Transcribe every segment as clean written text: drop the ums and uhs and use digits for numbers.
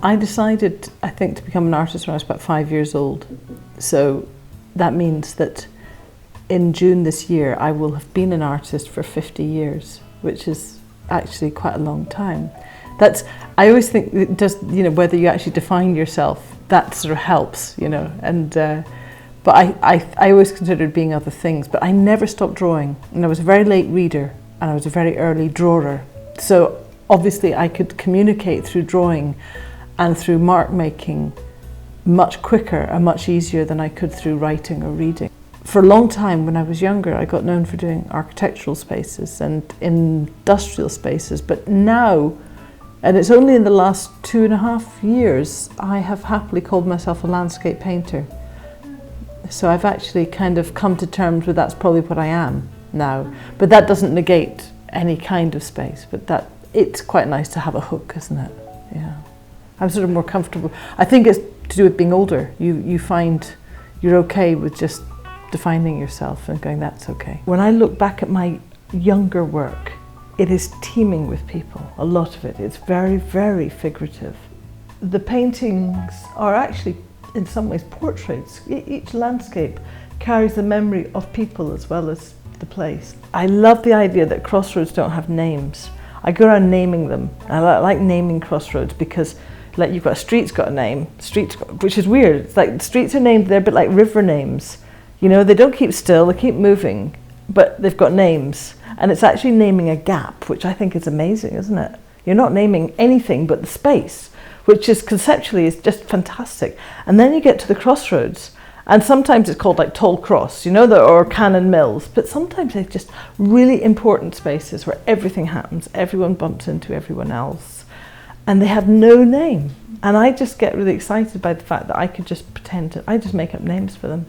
I decided, I think, to become an artist when I was about 5 years old. So that means that in June this year, I will have been an artist for 50 years, which is actually quite a long time. I always think it does, whether you actually define yourself, that sort of helps, and but I always considered being other things, but I never stopped drawing, and I was a very late reader and I was a very early drawer. So obviously I could communicate through drawing and through mark making much quicker and much easier than I could through writing or reading. For a long time when I was younger, I got known for doing architectural spaces and industrial spaces, but now, and it's only in the last 2.5 years, I have happily called myself a landscape painter. So I've actually kind of come to terms with that's probably what I am now. But that doesn't negate any kind of space, but it's quite nice to have a hook, isn't it? Yeah. I'm sort of more comfortable. I think it's to do with being older. You find you're okay with just defining yourself and going, that's okay. When I look back at my younger work, it is teeming with people, a lot of it. It's very, very figurative. The paintings are actually, in some ways, portraits. Each landscape carries the memory of people as well as the place. I love the idea that crossroads don't have names. I go around naming them. I like naming crossroads because you've got a street's got a name, which is weird. It's like streets are named, they're a bit like river names. They don't keep still, they keep moving, but they've got names. And it's actually naming a gap, which I think is amazing, isn't it? You're not naming anything but the space, which is conceptually is just fantastic. And then you get to the crossroads, and sometimes it's called like Toll Cross, or Cannon Mills, but sometimes they're just really important spaces where everything happens, everyone bumps into everyone else, and they have no name. And I just get really excited by the fact that I could just I just make up names for them.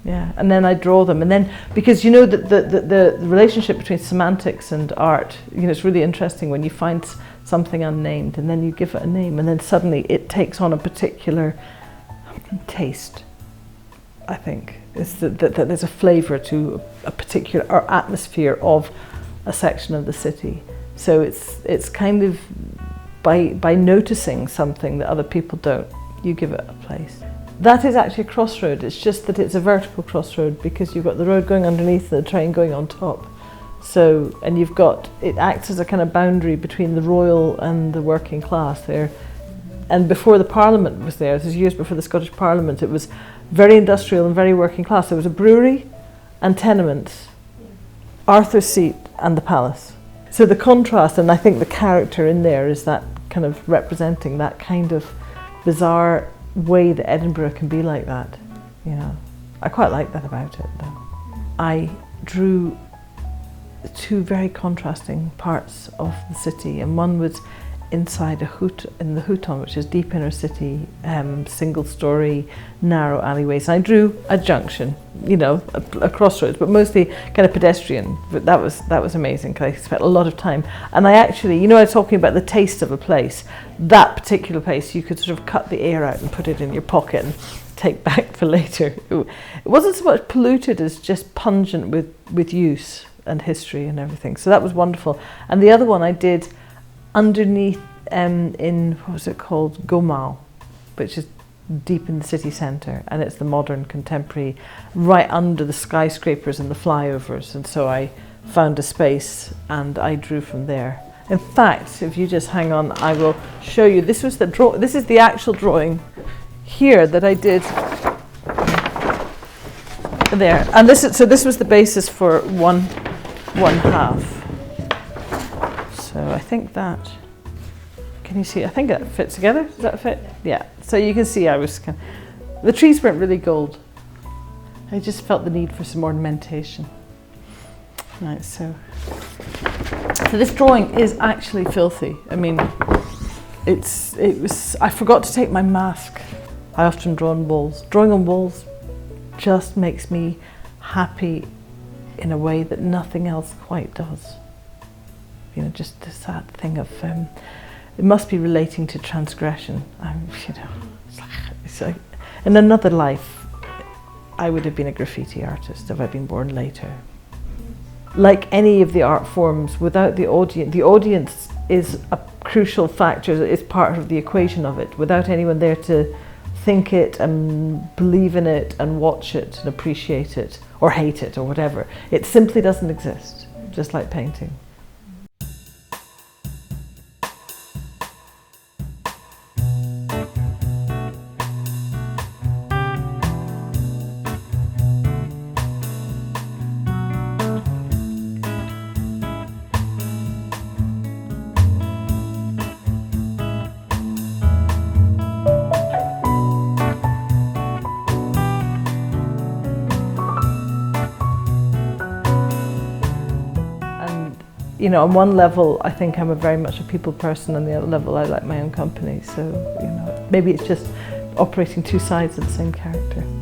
Yeah, and then I draw them, and then because the relationship between semantics and art, it's really interesting when you find something unnamed and then you give it a name, and then suddenly it takes on a particular taste. I think it's that there's a flavour to a particular atmosphere of a section of the city. So it's kind of by noticing something that other people don't, you give it a place. That is actually a crossroad. It's just that it's a vertical crossroad because you've got the road going underneath and the train going on top. So, and it acts as a kind of boundary between the royal and the working class there. And before the Parliament was there, this is years before the Scottish Parliament, it was very industrial and very working class. There was a brewery and tenements, Arthur's Seat and the palace. So the contrast, and I think the character in there is that kind of representing that kind of bizarre way that Edinburgh can be like that. I quite like that about it though. I drew two very contrasting parts of the city, and one was inside in the Houghton, which is deep inner city, single story, narrow alleyways. And I drew a junction, a crossroads, but mostly kind of pedestrian. But that was amazing because I spent a lot of time. And I actually, I was talking about the taste of a place. That particular place, you could sort of cut the air out and put it in your pocket and take back for later. It wasn't so much polluted as just pungent with use and history and everything. So that was wonderful. And the other one I did underneath in, what was it called, Gaumont, which is deep in the city centre, and it's the modern contemporary right under the skyscrapers and the flyovers, and so I found a space and I drew from there. In fact, if you just hang on, I will show you. This is the actual drawing here that I did there, and this was the basis for one half. So I think that, can you see, I think that fits together, does that fit? Yeah, so you can see the trees weren't really gold. I just felt the need for some ornamentation. Right, so this drawing is actually filthy. I mean, I forgot to take my mask. I often draw on walls. Drawing on walls just makes me happy in a way that nothing else quite does. Just this sad thing of, it must be relating to transgression. It's like, in another life, I would have been a graffiti artist if I'd been born later. Like any of the art forms, without the audience is a crucial factor. It's part of the equation of it. Without anyone there to think it and believe in it and watch it and appreciate it or hate it or whatever, it simply doesn't exist, just like painting. You know, on one level, I think I'm very much a people person, and the other level, I like my own company. So, you know, maybe it's just operating two sides of the same character.